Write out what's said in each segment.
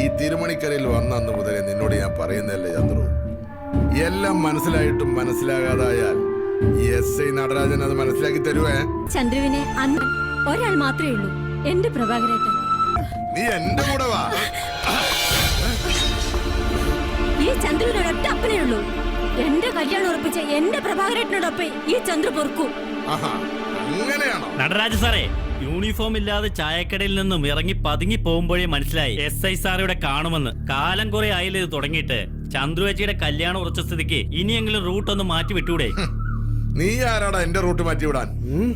ഈ തിരുമണിക്കരയിൽ വന്ന അന്ന് മുതലേ നിന്നോട് ഞാൻ പറയുന്നതല്ലേ ചന്ദ്രു, എല്ലാം മനസ്സിലായിട്ടും മനസ്സിലാകാതായാൽ എസ് ഐ നടരാജൻ അത് മനസ്സിലാക്കി തരുവേ. ചന്ദ്രുവിനെ അന്ന് ഒരാൾ മാത്രമേ ഉള്ളൂ, എന്റെ പ്രഭാകരേട്ടൻ. നീ എന്റെ കൂടെ വാ. ഈ ചന്ദ്രുവിനൊരൊറ്റ അപ്പനേ ഉള്ളൂ. എന്റെ കല്യാണം ഉറപ്പിച്ച എന്റെ പ്രഭാകരേട്ടനോടൊപ്പം ഈ ചന്ദ്രു പൊറുക്കൂ. അങ്ങനെയാണോ? നടരാജ സാറേ, യൂണിഫോം ഇല്ലാതെ ചായക്കടയിൽ നിന്നും ഇറങ്ങി പതുങ്ങി പോകുമ്പോഴേ മനസ്സിലായി എസ് ഐ സാർ ഇവിടെ കാണുമെന്ന്. കാലം കുറെ ആയില്ല ഇത് തുടങ്ങിയിട്ട്. ചന്ദ്രുവേച്ചിയുടെ കല്യാണം ഉറച്ച സ്ഥിതിക്ക് ഇനിയെങ്കിലും റൂട്ട് ഒന്ന് മാറ്റി വിട്ടൂടെ? നീ ആരാടാ എന്റെ റൂട്ട് മാറ്റി വിടാൻ?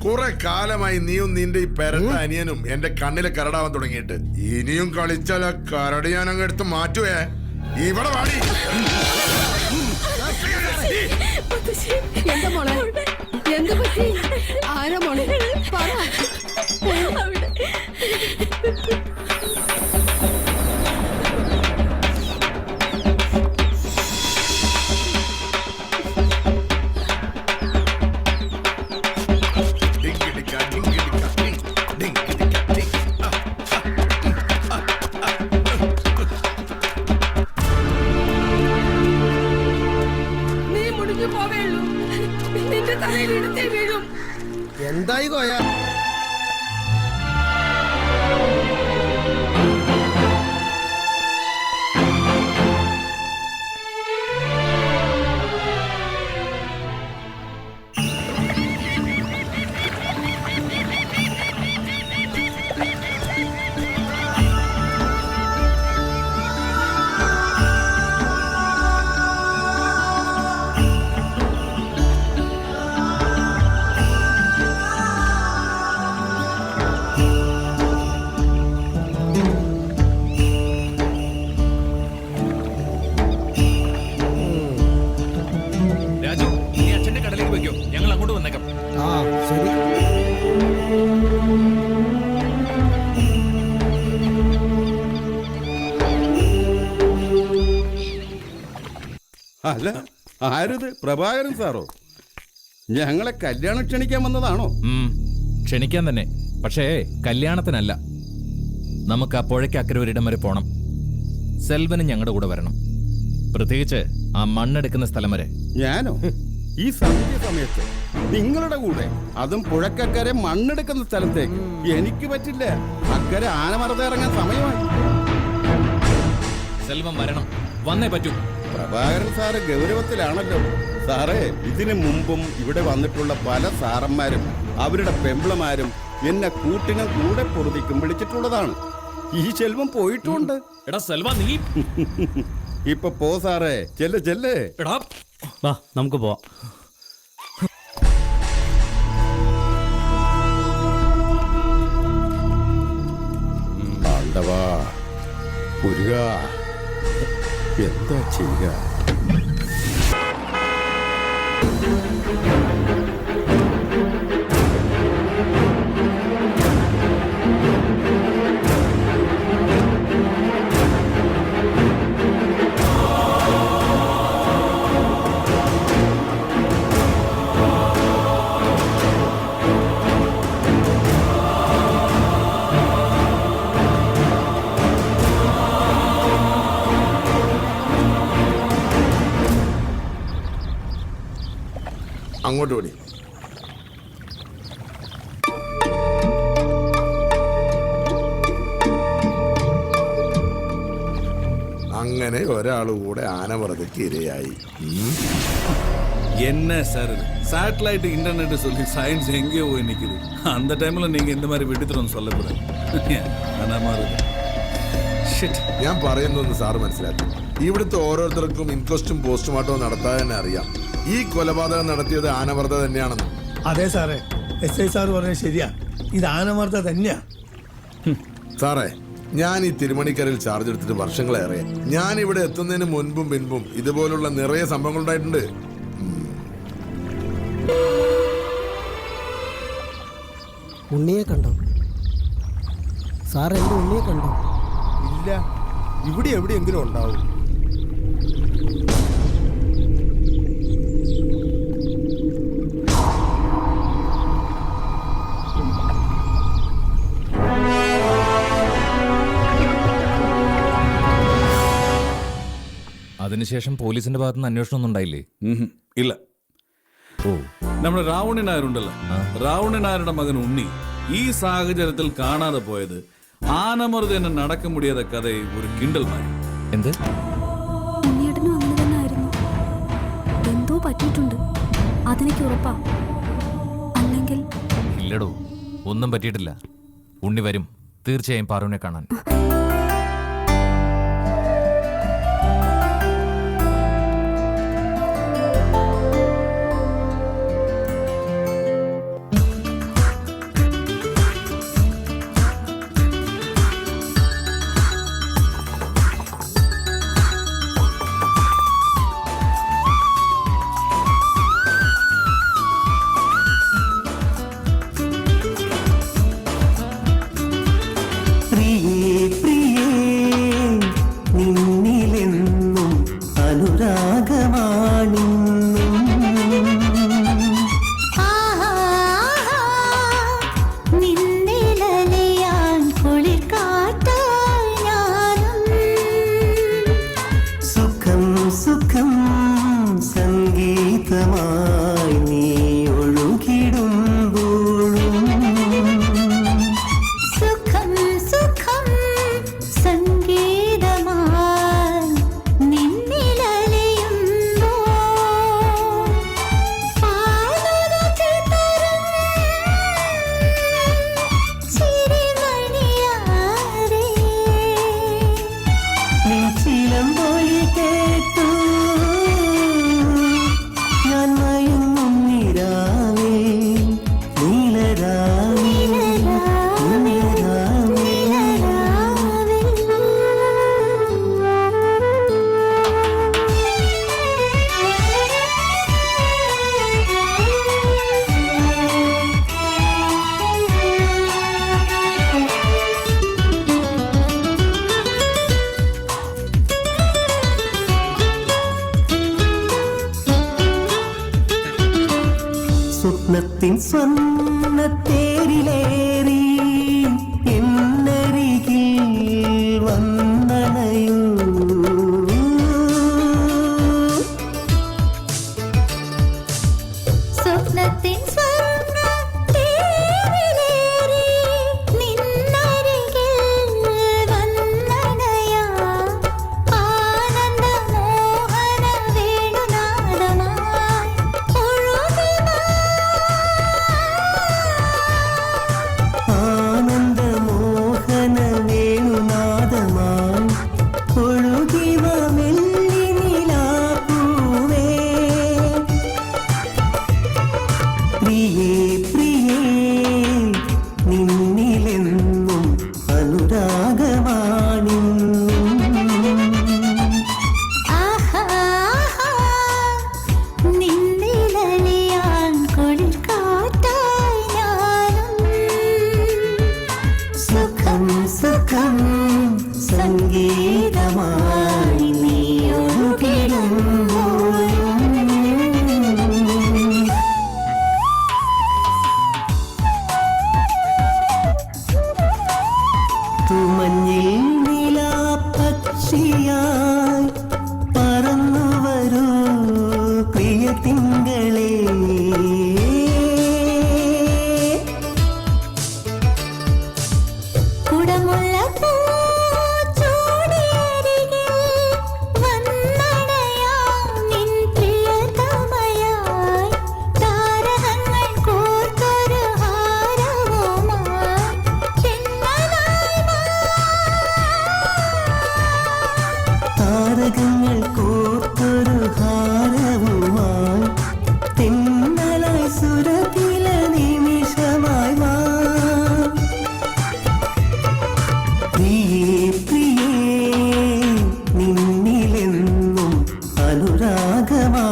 കുറെ കാലമായി നീയും നിന്റെ ഈ പെരട്ട അനിയനും എന്റെ കണ്ണിലെ കരടാവാൻ തുടങ്ങിയിട്ട്. ഇനിയും കളിച്ചാൽ ആ കരട് ഞാൻ അങ്ങ് എടുത്ത് മാറ്റുവേ. ഇവിടെ വാടി. എന്താ മോളെ, എന്ത് പറ്റി? ആരാ മോളെ? പറ. എന്തായി കോയ? അല്ല, ആരത്? പ്രഭാകരൻ സാറോ? ഞങ്ങളെ കല്യാണം ക്ഷണിക്കാൻ വന്നതാണോ? ക്ഷണിക്കാൻ തന്നെ, പക്ഷേ കല്യാണത്തിനല്ല. നമുക്ക് ആ പുഴയ്ക്ക് അക്കരെ ഒരിടം വരെ പോണം. സെൽവനും ഞങ്ങളുടെ കൂടെ വരണം, പ്രത്യേകിച്ച് ആ മണ്ണെടുക്കുന്ന സ്ഥലം വരെ. ഞാനോ? ഈ സന്ധ്യ സമയത്ത് നിങ്ങളുടെ കൂടെ? അതും പുഴക്കക്കരെ മണ്ണെടുക്കുന്ന സ്ഥലത്തേക്ക്? എനിക്ക് പറ്റില്ല. അക്കരെ ആനമറന്ന് ഇറങ്ങാൻ സമയമായി. സെൽവം വരണം, വന്നേ പറ്റൂ. പ്രഭാകരൻ സാറ് ഗൗരവത്തിലാണല്ലോ. സാറേ, ഇതിനു മുമ്പും ഇവിടെ വന്നിട്ടുള്ള പല സാറന്മാരും അവരുടെ പെമ്പിളമാരും എന്നെ കൂട്ടിനും കൂടെ പൊറുതിക്കും വിളിച്ചിട്ടുള്ളതാണ്. ഈ ചെൽവം പോയിട്ടുണ്ട്. എടാ സെൽവ, നീ ഇപ്പൊ പോ സാറേ, ചെല്ല് ചെല്ല്. എടാ വാ, നമുക്ക് പോവാം. ആണ്ടവാ മുരുക, എന്താ ചെയ്യുക? അങ്ങോട്ട് ഓടി. അങ്ങനെ ഒരാൾ കൂടെ ആനവറതയ്ക്ക് ഇരയായി. என்ன சார் இது? சேட்டலைட் இன்டர்நெட் சொல்லி சயின்ஸ் எங்கேயோ போய் நிற்குது. அந்த டைமில் நீங்கள் இந்த மாதிரி வெடித்துறோன்னு சொல்லக்கூடாது. ഞാൻ പറയുന്നൊന്ന് സാറ് മനസ്സിലാക്കി. ഇവിടുത്തെ ഓരോരുത്തർക്കും ഇൻക്വസ്റ്റും പോസ്റ്റ്മോർട്ടവും നടത്താതെ തന്നെ അറിയാം ഈ കൊലപാതകം നടത്തിയത് ആനവർദ്ധ തന്നെയാണെന്ന്. അതെ സാറേ, എസ് ഐ സാർ പറഞ്ഞത് ശരിയാ. ഇത് ആനവർദ്ധ തന്നെയാ. സാറേ, ഞാൻ ഈ തിരുമണിക്കരയിൽ ചാർജ് എടുത്തിട്ട് വർഷങ്ങളേറെ. ഞാൻ ഇവിടെ എത്തുന്നതിന് മുൻപും പിൻപും ഇതുപോലുള്ള നിറയെ സംഭവങ്ങൾ ഉണ്ടായിട്ടുണ്ട്. ഉണ്ണിയെ കണ്ടോ സാർ? എന്റെ ഉണ്ണിയെ കണ്ടോ? ഇല്ല, ഇവിടെ എവിടെയെങ്കിലും ഉണ്ടാവും. അതിനുശേഷം പോലീസിന്റെ ഭാഗത്തുനിന്ന് അന്വേഷണം ഒന്നും ഉണ്ടായില്ലേ? ഇല്ല. ഓ, നമ്മുടെ രാവണൻ നായരുണ്ടല്ലോ, രാവണൻ നായരുടെ മകൻ ഉണ്ണി ഈ സാഹചര്യത്തിൽ കാണാതെ പോയത് ആനമറുതന്നെ നടക്ക മുടിയാத കഥ ഒരു കിണ്ടൽ മാറി. എന്ത്? ഉണ്ണിയേട്ടനും അങ്ങനെ തന്നെ ആയിരുന്നു. എന്തോ പറ്റിയിട്ടുണ്ട്, അതെനിക്ക് ഉറപ്പാ. അല്ലെങ്കിൽ ഇല്ലടോ, ഒന്നും പറ്റിയിട്ടില്ല. ഉണ്ണി വരും തീർച്ചയായും പാറുവിനെ കാണാൻ. സ്വപ്നത്തിൻ സ്വർണ്ണത്തേരിലേറി എന്നരികിൽ വന്നണയൂ. സ്വപ്നത്തിൻ സംഗീതമായി നീ ഒഴുകിടുമ്പോഴും തുമഞ്ഞിൽ നിലാപ്പക്ഷിയായി പറന്നു വരൂ പ്രിയ തിങ്കളേ. താരകങ്ങൾ കോർത്തൊരു ഹാരവുമായി തെന്നലായി സുരതില നിമിഷമായി മാ. പ്രിയേ പ്രിയേ നിന്നിലെന്നും അനുരാഗമാണെന്നും.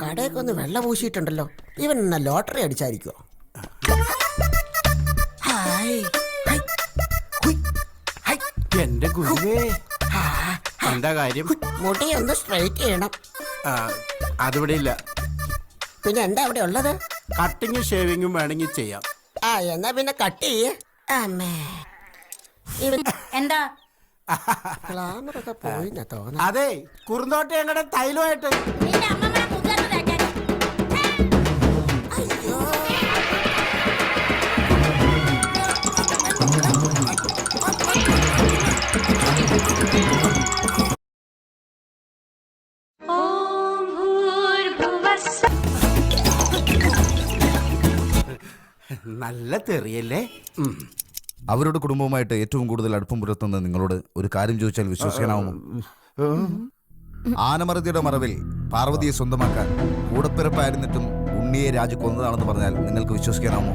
കടയൊക്കെ വെള്ള പൂശിയിട്ടുണ്ടല്ലോ. ഇവൻ എന്നാ ലോട്ടറി അടിച്ചായിരിക്കുമോ? എന്റെ ഗുരുവേ, എന്താ കാര്യം? മുടി ഒന്ന് സ്ട്രൈറ്റ് ചെയ്യണം. അതിവിടെ ഇല്ല. പിന്നെ എന്താ അവിടെ ഉള്ളത്? കട്ടിങ്ങും ഷേവിങ്ങും വേണമെങ്കിൽ ചെയ്യാം. എന്നാ പിന്നെ കട്ട് ചെയ്യേ. അമ്മേ എന്താ ഗ്ലാമറൊക്കെ പോയിന്നാ തോന്നുന്നു. അതെ കുറുന്തോട്ടി ഞങ്ങളുടെ തൈലമായിട്ട്. നല്ല തെറിയല്ലേ? അവരുടെ കുടുംബവുമായിട്ട് ഏറ്റവും കൂടുതൽ അടുപ്പം പുലർത്തുന്ന നിങ്ങളോട് ഒരു കാര്യം ചോദിച്ചാൽ വിശ്വസിക്കാനാവുമോ? ആനമറുതിയുടെ മറവിൽ പാർവതിയെ സ്വന്തമാക്കാൻ കൂടപ്പിറപ്പായിരുന്നിട്ടും ഉണ്ണിയെ രാജു കൊന്നതാണെന്ന് പറഞ്ഞാൽ നിങ്ങൾക്ക് വിശ്വസിക്കാനാവുമോ?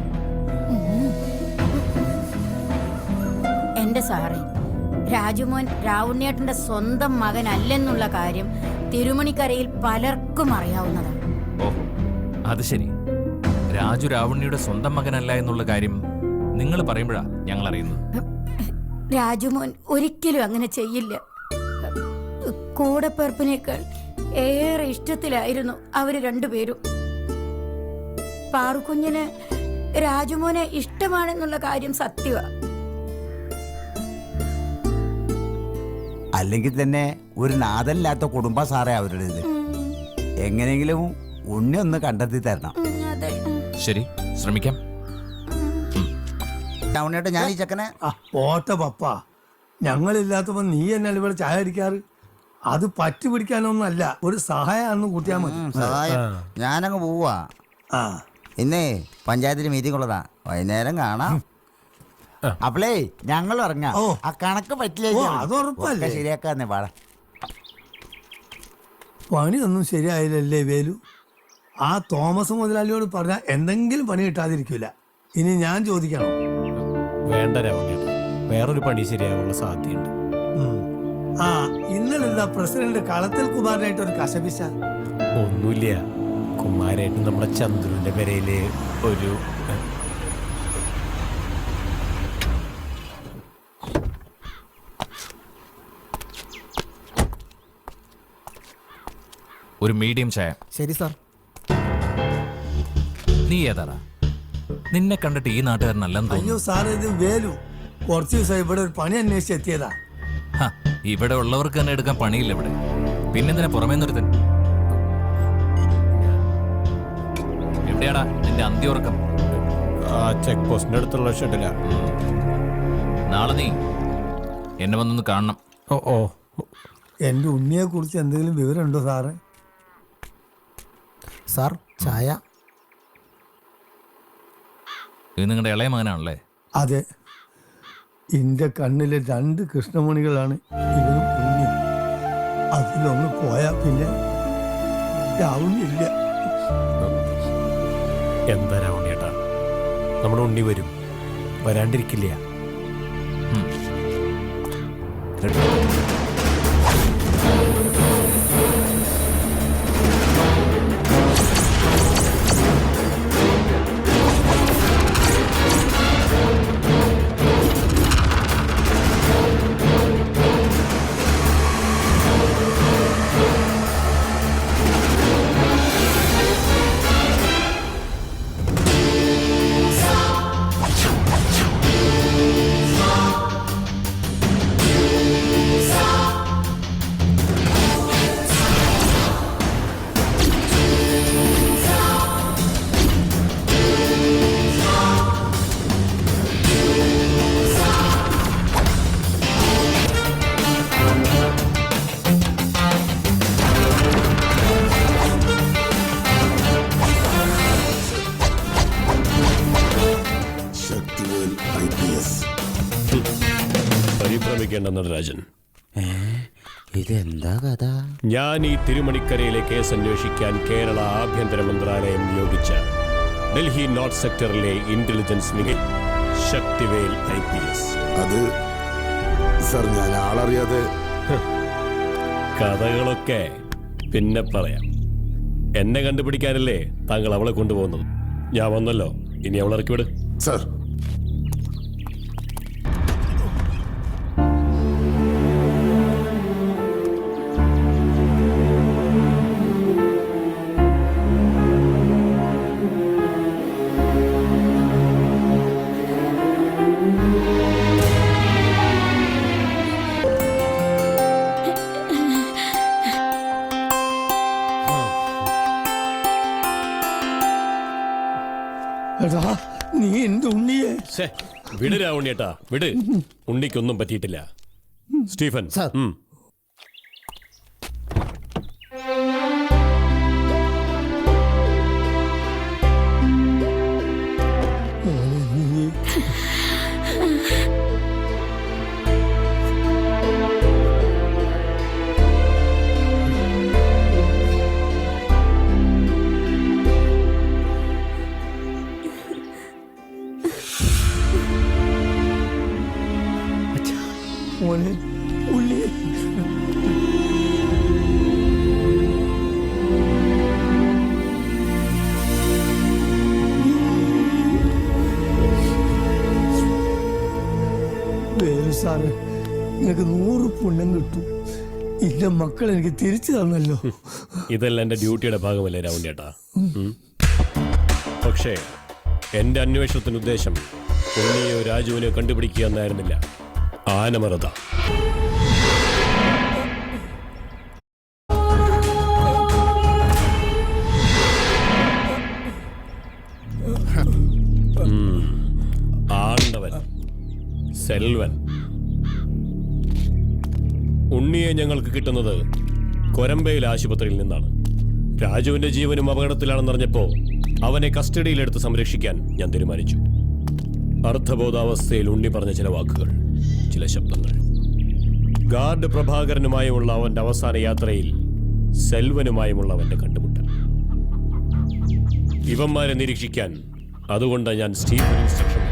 എന്റെ സാറേ, രാജുമോൻ രാവുണ്ണിയേട്ടന്റെ സ്വന്തം മകനല്ലെന്നുള്ള കാര്യം തിരുമണിക്കരയിൽ പലർക്കും അറിയാവുന്നതാണ്. ഓ അത് ശരി. രാജു രാവണിയുടെ സ്വന്തം മകനല്ല എന്നുള്ള കാര്യം നിങ്ങൾ പറയുമ്പോഴാ ഞങ്ങൾ അറിയുന്നത്. രാജുമോൻ ഒരിക്കലും അങ്ങനെ ചെയ്യില്ല. കൂടപ്പിറപ്പിനേക്കാൾ ഏറെ ഇഷ്ടത്തിലായിരുന്നു അവര് രണ്ടുപേരും. പാറുക്കുഞ്ഞിന് രാജുമോനെ ഇഷ്ടമാണെന്നുള്ള കാര്യം സത്യമാ. അല്ലെങ്കിൽ തന്നെ ഒരു നാഥനില്ലാത്ത കുടുംബ സാറേ അവരുടേത്. എങ്ങനെയെങ്കിലും ഉണ്ണി ഒന്ന് കണ്ടെത്തി തരണം. ശരി, ശ്രമിക്കാം. രാവണേട്ടാ, ഞാൻ ഈ ചെക്കനെ പോട്ടെ പപ്പ, ഞങ്ങളില്ലാത്തപ്പോ നീ എന്നല്ല ഇവിടെ ചായ അടിക്കാറ്. അത് പറ്റി പിടിക്കാനൊന്നല്ല, ഒരു സഹായമാണെന്ന് കൂട്ടിയാൽ മതി. സഹായം ഞാനങ്ങ് പോവാ. ആ ഇന്നേ പഞ്ചായത്തിൽ മീറ്റിംഗ് ഉള്ളതാ, വൈകുന്നേരം കാണാം. അപ്പളേ ഞങ്ങൾ ഇറങ്ങാം. ഓ. ആ കണക്ക് പറ്റില്ല, ഓ, അത് ഉറപ്പല്ലേ. ശരിയാക്കാന്നേ പാടാ. പണിയൊന്നും ശരിയായില്ലല്ലേ വേലു? ആ തോമസ് മുതലാളിയോട് പറഞ്ഞാൽ എന്തെങ്കിലും പണി കിട്ടാതിരിക്കൂല. ഇനി ഞാൻ ചോദിക്കണം? വേണ്ട രാവണേട്ടാ, വേറൊരു പണി ശരിയാവാനുള്ള സാധ്യതയുണ്ട്. ആ ഇന്നലെന്താ പ്രസിഡന്റ് കളത്തിൽ കുമാരനായിട്ട് ഒരു കശപിശ? ഒന്നുമില്ല, കുമാരേട്ടൻ നമ്മുടെ ചന്ദ്രുവിന്റെ പെരയില് ഒരു ഒരു മീഡിയം ചായ. ശരി സാർ. നീ ഏതാടാ? നിന്നെ കണ്ടിട്ട് ഈ നാട്ടുകാരനല്ലെന്ന് അയ്യോ തോന്നുന്നു. സാർ, ഇത് വേലു. കുറച്ച് ദിവസം ഇവിടെ ഒരു പണി അന്വേഷിച്ച് എത്തിയതാ. ഹ, ഇവിടെ ഉള്ളവർക്ക് തന്നെ എടുക്കാൻ പണിയില്ല ഇവിടെ. പിന്നെന്തിനാ പുറമേ നിർത്തൻ? എവിടെയാടാ നിന്റെ അന്ത്യോറക്കം? ആ ചെക്ക് പോസ്റ്റിന്റെ അടുത്തുള്ള ഷെഡിലാ. നാളെ നീ എന്നെ വന്നൊന്ന് കാണണം. ഓ ഓ, എന്റെ ഉണ്ണിയെ കുറിച്ച് എന്തെങ്കിലും വിവരമുണ്ടോ സാറ്? സാർ ചായ. ഇത് നിങ്ങളുടെ ഇളയ മകനാണല്ലേ? അതെ, എന്റെ കണ്ണിലെ 2 കൃഷ്ണമണികളാണ് ഇവനും ഉണ്ണി. അതിലൊന്ന് പോയാ പിന്നെ രാവുന്നില്ല. എന്താ രാവണേട്ടാ, നമ്മുടെ ഉണ്ണി വരും, വരാണ്ടിരിക്കില്ല. പരിഭ്രമിക്കേണ്ട നടരാജൻ, ഇതെന്താ കഥ? ഞാൻ ഈ തിരുമണിക്കരയിലെ കേസ് അന്വേഷിക്കാൻ കേരള ആഭ്യന്തര മന്ത്രാലയം നിയോഗിച്ച ഡൽഹി നോർത്ത് സെക്ടറിലെ ഇന്റലിജൻസ് വിംഗിൽ ശക്തിവേൽ IPS. അത് സർ, ഞാൻ ആളറിയാതെ. കഥകളൊക്കെ പിന്നെ പറയാം. എന്നെ കണ്ടുപിടിക്കാനല്ലേ താങ്കൾ അവളെ കൊണ്ടുപോകുന്നത്? ഞാൻ വന്നല്ലോ, ഇനി അവളെ ഇറക്കിവിട്. സർ, എന്റെ ഉണ്ണിയെ വിട് രാവുണ്ണിയേട്ടാ വിട്. ഉണ്ണിക്കൊന്നും പറ്റിയിട്ടില്ല. Stephen sir. മോനെ ഉള്ളിയെ വേറെ സാറ് നിങ്ങൾക്ക് 100 പുണ്യം കിട്ടും. ഇല്ല മക്കൾ എനിക്ക് തിരിച്ചു തന്നല്ലോ. ഇതെല്ലാം എന്റെ ഡ്യൂട്ടിയുടെ ഭാഗമല്ലേ രാവുണ്ണിയേട്ടാ. പക്ഷേ എന്റെ അന്വേഷണത്തിന് ഉദ്ദേശം ഉണ്ണിയോ രാജുവിനെയോ കണ്ടുപിടിക്കുക എന്നായിരുന്നില്ല. ആനമറുത. ആണ്ടവൻ സെൽവൻ. ഉണ്ണിയെ ഞങ്ങൾക്ക് കിട്ടുന്നത് കൊരമ്പയിൽ ആശുപത്രിയിൽ നിന്നാണ്. രാജുവിന്റെ ജീവനും അപകടത്തിലാണെന്നറിഞ്ഞപ്പോ അവനെ കസ്റ്റഡിയിലെടുത്ത് സംരക്ഷിക്കാൻ ഞാൻ തീരുമാനിച്ചു. അർദ്ധബോധാവസ്ഥയിൽ ഉണ്ണി പറഞ്ഞ ചില വാക്കുകൾ, ചില ശബ്ദങ്ങൾ, ഗാർഡ് പ്രഭാകരനുമായുമുള്ള അവന്റെ അവസാന യാത്രയിൽ സെൽവനുമായുമുള്ള അവന്റെ കണ്ടുമുട്ടൽ, ഇവന്മാരെ നിരീക്ഷിക്കാൻ അതുകൊണ്ട് ഞാൻ സ്റ്റീഫൻ ഇൻസ്ട്രക്ഷൻ.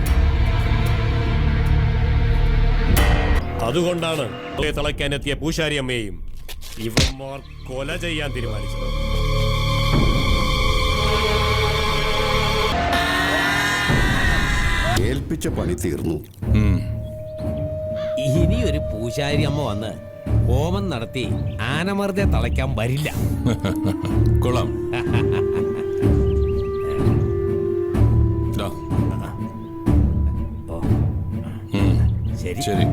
അതുകൊണ്ടാണ് തളയ്ക്കാനെത്തിയ പൂശാരി അമ്മയെയും ഇവന്മാർ കൊല ചെയ്യാൻ തീരുമാനിച്ചത്. ഏൽപ്പിച്ച പണി തീർന്നു. ഇനി ഒരു പൂശാരി അമ്മ വന്ന് ഹോമം നടത്തി ആനമർദ്ദെ തളയ്ക്കാൻ വരില്ല. കൊള്ളാം. ശരി ശരി.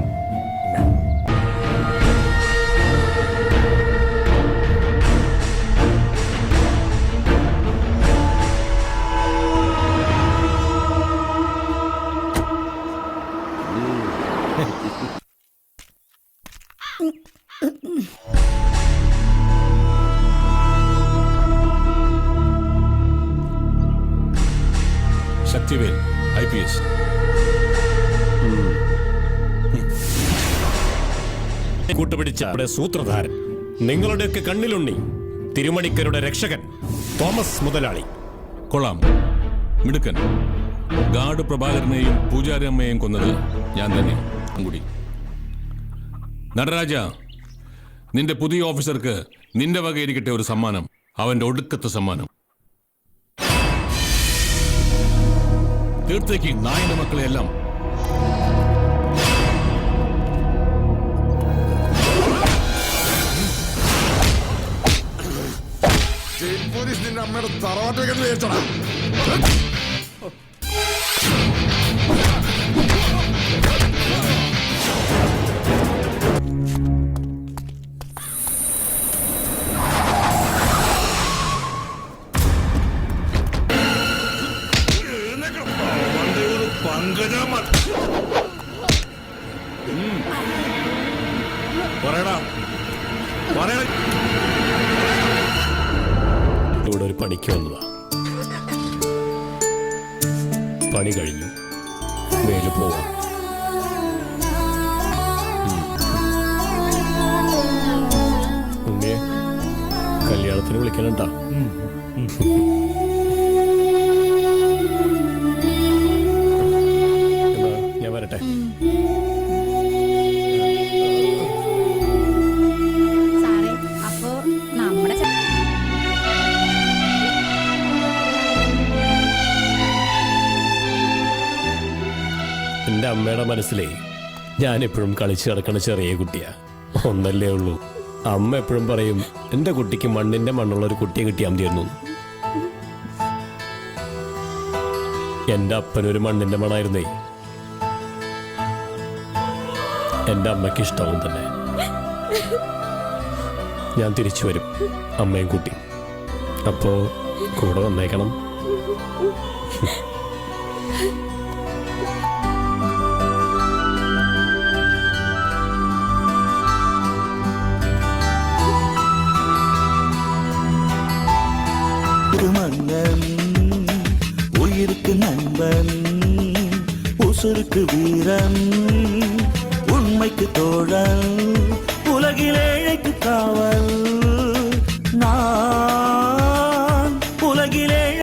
ശക്തിവേൽ IPS. കൂട്ടുപിടിച്ച സൂത്രധാരൻ, നിങ്ങളുടെയൊക്കെ കണ്ണിലുണ്ണി, തിരുമണിക്കരുടെ രക്ഷകൻ തോമസ് മുതലാളി. കൊള്ളാം, മിടുക്കൻ. ഗാർഡ് പ്രഭാകരനെയും പൂജാരി അമ്മയെയും കൊന്നത് ഞാൻ തന്നെ കൂടി. നടരാജ, നിന്റെ പുതിയ ഓഫീസർക്ക് നിന്റെ വക ഇരിക്കട്ടെ ഒരു സമ്മാനം, അവന്റെ ഒടുക്കത്തെ സമ്മാനം. തീർത്തേക്ക് നായന്റെ മക്കളെയെല്ലാം. പോലീസ് നിന്റെ അമ്മയുടെ തറവാട്ടിലേക്ക് വിചാരിച്ചോടാ. ഇവിടെ ഒരു പണിക്ക് വന്നതാ. പണി കഴിഞ്ഞു, വേല് പോവാം. ഉണ്ണിയെ കല്യാണത്തിന് വിളിക്കണട്ടാ. ഞാൻ വരട്ടെ. എൻ്റെ അമ്മയുടെ മനസ്സിലേ ഞാനെപ്പോഴും കളിച്ച് കിടക്കണ ചെറിയ കുട്ടിയാ. ഒന്നല്ലേ ഉള്ളൂ. അമ്മ എപ്പോഴും പറയും എൻ്റെ കുട്ടിക്ക് മണ്ണിൻ്റെ മണ്ണുള്ള ഒരു കുട്ടിയെ കിട്ടിയാൽ മതിയായിരുന്നു. എൻ്റെ അപ്പനൊരു മണ്ണിൻ്റെ മണ്ണായിരുന്നേ. എൻ്റെ അമ്മയ്ക്ക് ഇഷ്ടവും തന്നെ. ഞാൻ തിരിച്ചു വരും, അമ്മയും കുട്ടി. അപ്പോൾ കൂടെ വന്നേക്കണം. சுருக்கு வீரன் உண்மைக்கு தோழன் உலகில் ஏழைக்கு